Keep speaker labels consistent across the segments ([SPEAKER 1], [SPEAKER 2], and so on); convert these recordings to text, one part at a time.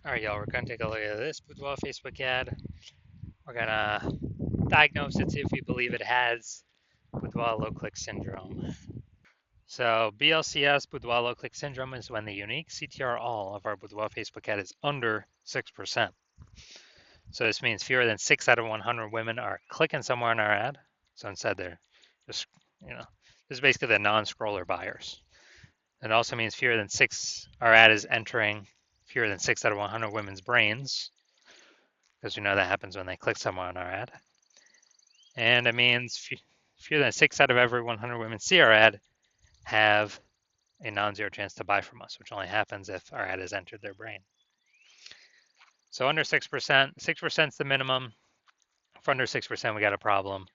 [SPEAKER 1] All right, y'all, we're going to take a look at this boudoir Facebook ad. We're going to diagnose it, see if we believe it has boudoir low-click syndrome. So BLCS, boudoir low-click syndrome, is when the unique CTR all of our boudoir Facebook ad is under 6%. So this means fewer than 6 out of 100 women are clicking somewhere in our ad. So instead they're just, this is basically the non-scroller buyers. It also means our ad is entering fewer than 6 out of 100 women's brains, because we know that happens when they click somewhere on our ad. And it means fewer than 6 out of every 100 women see our ad have a non-zero chance to buy from us, which only happens if our ad has entered their brain. So under 6%, 6% is the minimum. For under 6%, we got a problem.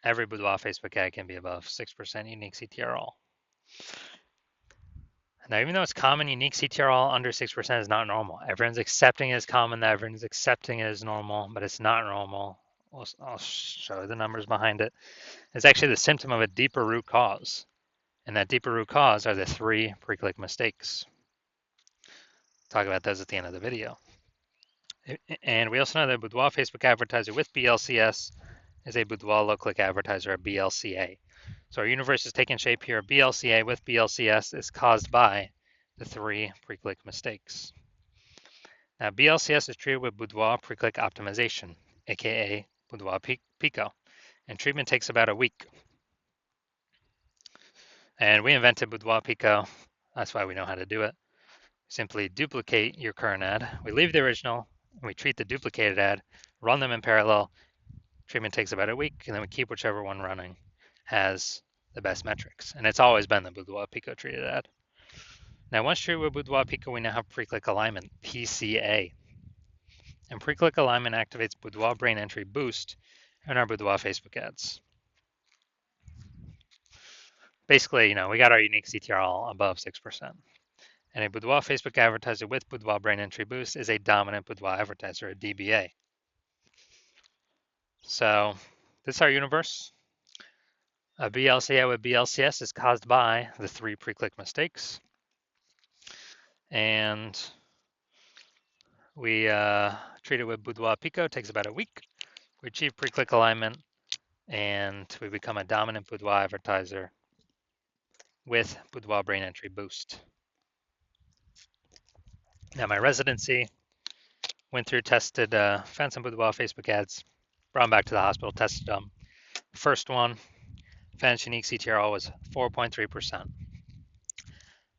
[SPEAKER 1] Every boudoir Facebook ad can be above 6% unique CTR all. Now, even though it's common, unique CTR all under 6% is not normal. Everyone's accepting it as common, everyone's accepting it as normal, but it's not normal. I'll show you the numbers behind it. It's actually the symptom of a deeper root cause. And that deeper root cause are the 3 pre-click mistakes. Talk about those at the end of the video. And we also know that boudoir Facebook advertiser with BLCS is a boudoir low-click advertiser, a BLCA. So our universe is taking shape here. BLCA with BLCS is caused by the 3 pre-click mistakes. Now, BLCS is treated with boudoir pre-click optimization, aka boudoir Pico, and treatment takes about a week. And we invented boudoir Pico. That's why we know how to do it. Simply duplicate your current ad. We leave the original, and we treat the duplicated ad, run them in parallel. Treatment takes about a week, and then we keep whichever one running has the best metrics. And it's always been the boudoir Pico treated ad. Now, once treated with boudoir Pico, we now have pre-click alignment, PCA. And pre-click alignment activates boudoir brain entry boost in our boudoir Facebook ads. Basically, we got our unique CTR all above 6%. And a boudoir Facebook advertiser with boudoir brain entry boost is a dominant boudoir advertiser, a DBA. So this is our universe. A BLCA with BLCS is caused by the 3 pre-click mistakes. And we treat it with boudoir Pico, takes about a week. We achieve pre-click alignment, and we become a dominant boudoir advertiser with boudoir brain entry boost. Now, my residency went through, tested, found some boudoir Facebook ads, brought them back to the hospital, tested them. First one, found unique CTR was 4.3%.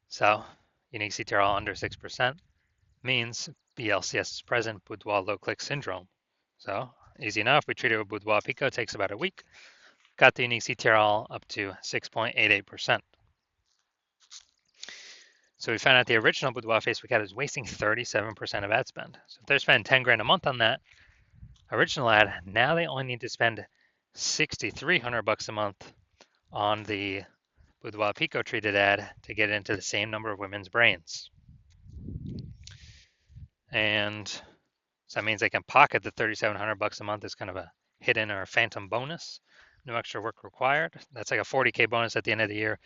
[SPEAKER 1] So, unique CTR under 6% means BLCS is present, boudoir low-click syndrome. So, easy enough. We treated with boudoir Pico, takes about a week. Got the unique CTR up to 6.88%. So we found out the original boudoir Facebook ad is wasting 37% of ad spend. So if they're spending 10 grand a month on that original ad, now they only need to spend $6,300 a month on the boudoir Pico treated ad to get into the same number of women's brains. And so that means they can pocket the $3,700 a month as kind of a hidden or a phantom bonus. No extra work required. That's like a 40K bonus at the end of the year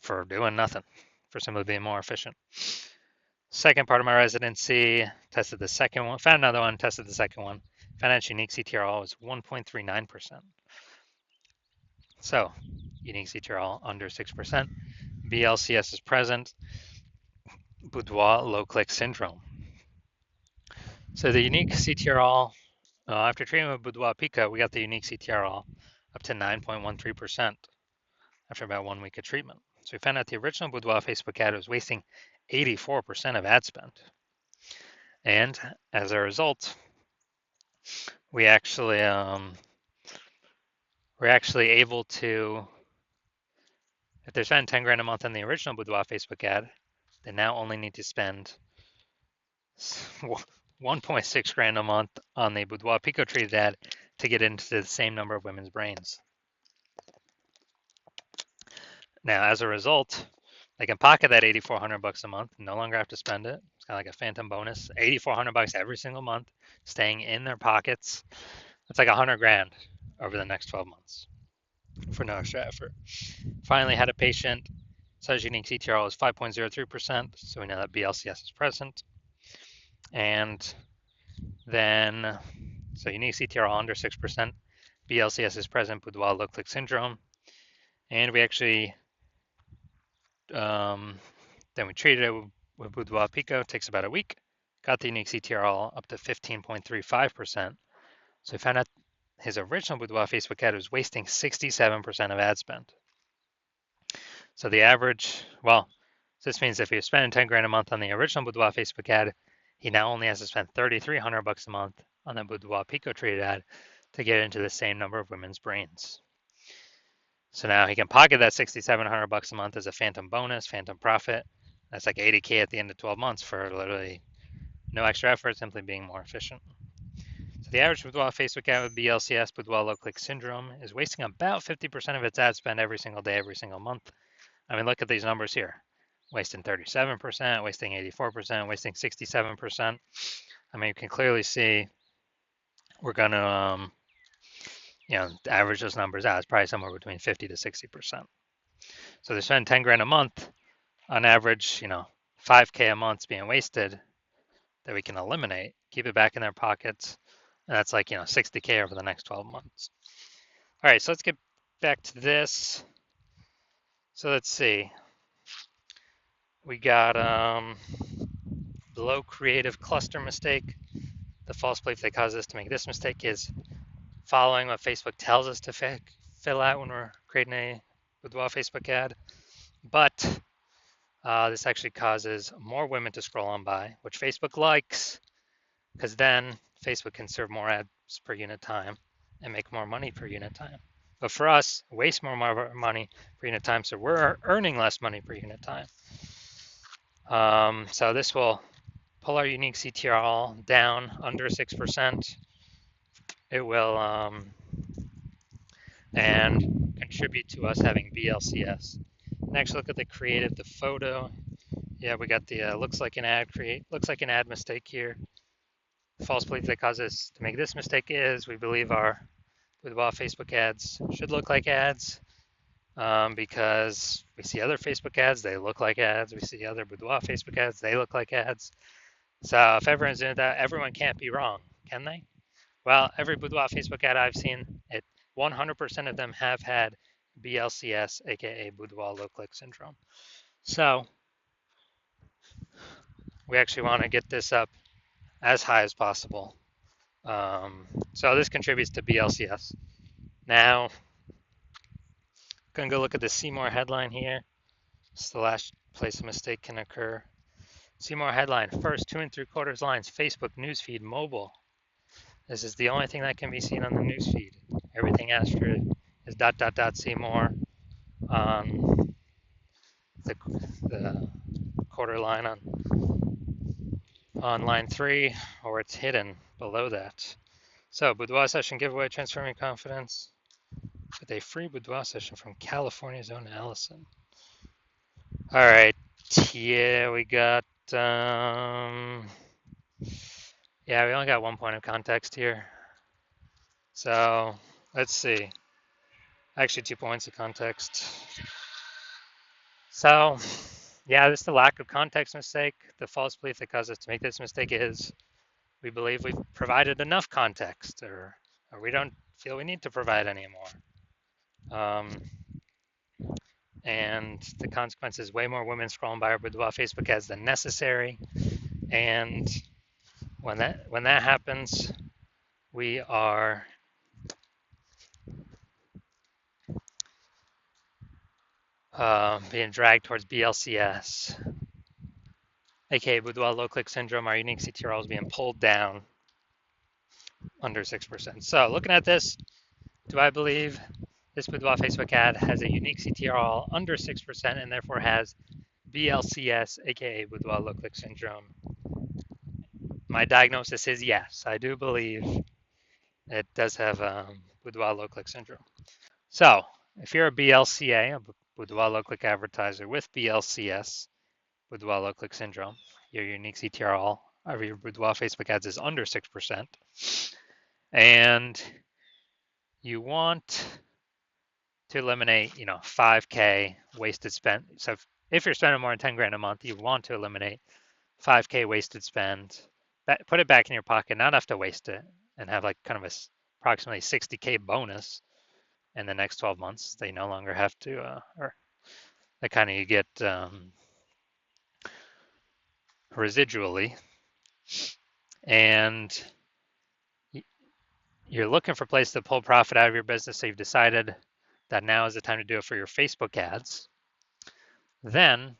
[SPEAKER 1] for doing nothing, for simply being more efficient. Second part of my residency, tested the second one, found another one, tested the second one, found out unique CTR was 1.39%. So, unique CTR under 6%. BLCS is present. Boudoir low-click syndrome. So the unique CTR after treatment with boudoir Pico, we got the unique CTR up to 9.13% after about 1 week of treatment. So we found out the original boudoir Facebook ad was wasting 84% of ad spend. And as a result, we're actually able to, if they're spending 10 grand a month on the original boudoir Facebook ad, they now only need to spend 1.6 grand a month on the boudoir Pico treated ad to get into the same number of women's brains. Now, as a result, they can pocket that $8,400 a month, no longer have to spend it. It's kind of like a phantom bonus, $8,400 every single month, staying in their pockets. It's like 100 grand over the next 12 months for no extra effort. Finally, had a patient, says unique CTR is 5.03%, so we know that BLCS is present. And then, so unique CTR all under 6%. BLCS is present, boudoir low click syndrome. And we actually, then we treated it with boudoir pico. It takes about a week. Got the unique CTR all up to 15.35%. So we found out his original boudoir Facebook ad was wasting 67% of ad spend. So the average, well, this means if he was spending 10 grand a month on the original boudoir Facebook ad, he now only has to spend 3,300 bucks a month on the boudoir pico treated ad to get into the same number of women's brains. So now he can pocket that 6,700 bucks a month as a phantom bonus, phantom profit. That's like 80K at the end of 12 months for literally no extra effort, simply being more efficient. So the average boudoir Facebook ad with BLCS, boudoir low click syndrome, is wasting about 50% of its ad spend every single day, every single month. I mean, look at these numbers here. Wasting 37%, wasting 84%, wasting 67%. I mean, you can clearly see we're going to, average those numbers out. It's probably somewhere between 50 to 60%. So they spend 10 grand a month on average, 5K a month's being wasted that we can eliminate, keep it back in their pockets. And that's like, 60K over the next 12 months. All right, so let's get back to this. So let's see. We got below creative cluster mistake. The false belief that causes us to make this mistake is following what Facebook tells us to fill out when we're creating a boudoir Facebook ad. But this actually causes more women to scroll on by, which Facebook likes, because then Facebook can serve more ads per unit time and make more money per unit time. But for us, waste more money per unit time, so we're earning less money per unit time. So this will pull our unique CTR all down under 6%. It will and contribute to us having BLCS. Next, look at the creative, the photo. Yeah, we got the looks like an ad mistake here. The false belief that causes us to make this mistake is we believe our boudoir Facebook ads should look like ads because we see other Facebook ads, they look like ads. We see other boudoir Facebook ads, they look like ads. So if everyone's doing that, everyone can't be wrong, can they? Well, every boudoir Facebook ad I've seen, 100% of them have had BLCS, aka boudoir low click syndrome. So we actually want to get this up as high as possible. So this contributes to BLCS. Now, I'm gonna go look at the See More headline here. It's the last place a mistake can occur. See More headline, first 2 3/4 lines, Facebook newsfeed mobile. This is the only thing that can be seen on the newsfeed. Everything after it is ... See more on the quarter line on line 3, or it's hidden below that. So boudoir session giveaway, transforming confidence with a free boudoir session from California's own Allison. All right, yeah, we got we only got 1 point of context here. So let's see. Actually, 2 points of context. So yeah, this is the lack of context mistake. The false belief that caused us to make this mistake is we believe we've provided enough context, or we don't feel we need to provide any more. And the consequence is way more women scrolling by our boudoir Facebook ads than necessary. And when that happens, we are being dragged towards BLCS, aka boudoir low click syndrome. Our unique CTR is being pulled down under 6%. So looking at this, do I believe this boudoir Facebook ad has a unique CTR under 6% and therefore has BLCS, aka boudoir low click syndrome? My diagnosis is yes. I do believe it does have boudoir low click syndrome. So if you're a BLCA, a boudoir low click advertiser with BLCS, boudoir low click syndrome, your unique CTR of your boudoir Facebook ads is under 6%, and you want to eliminate, 5K wasted spend. So if you're spending more than 10 grand a month, you want to eliminate 5K wasted spend put it back in your pocket, not have to waste it, and have like kind of a approximately 60K bonus in the next 12 months. They no longer have to, or that kind of you get residually, and you're looking for a place to pull profit out of your business. So you've decided that now is the time to do it for your Facebook ads. Then,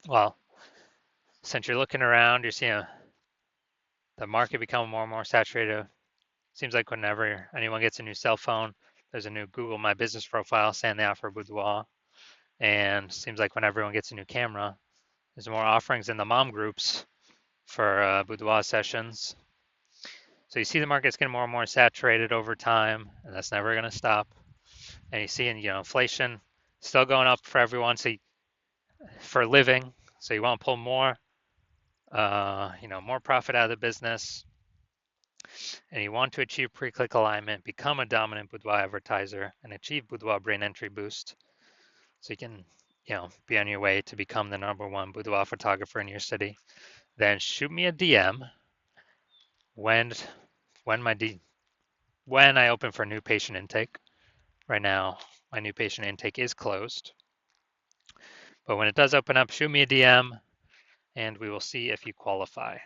[SPEAKER 1] well, since you're looking around, you're seeing the market become more and more saturated. Seems like whenever anyone gets a new cell phone, there's a new Google My Business profile saying they offer boudoir. And seems like when everyone gets a new camera, there's more offerings in the mom groups for boudoir sessions. So you see the market's getting more and more saturated over time, and that's never going to stop. And you see, inflation still going up for everyone. So for living, so you want to pull more, more profit out of the business, and you want to achieve pre-click alignment, become a dominant boudoir advertiser, and achieve boudoir brain entry boost, so you can, be on your way to become the #1 boudoir photographer in your city. Then shoot me a DM when I open for new patient intake. Right now, my new patient intake is closed, but when it does open up, shoot me a DM, and we will see if you qualify.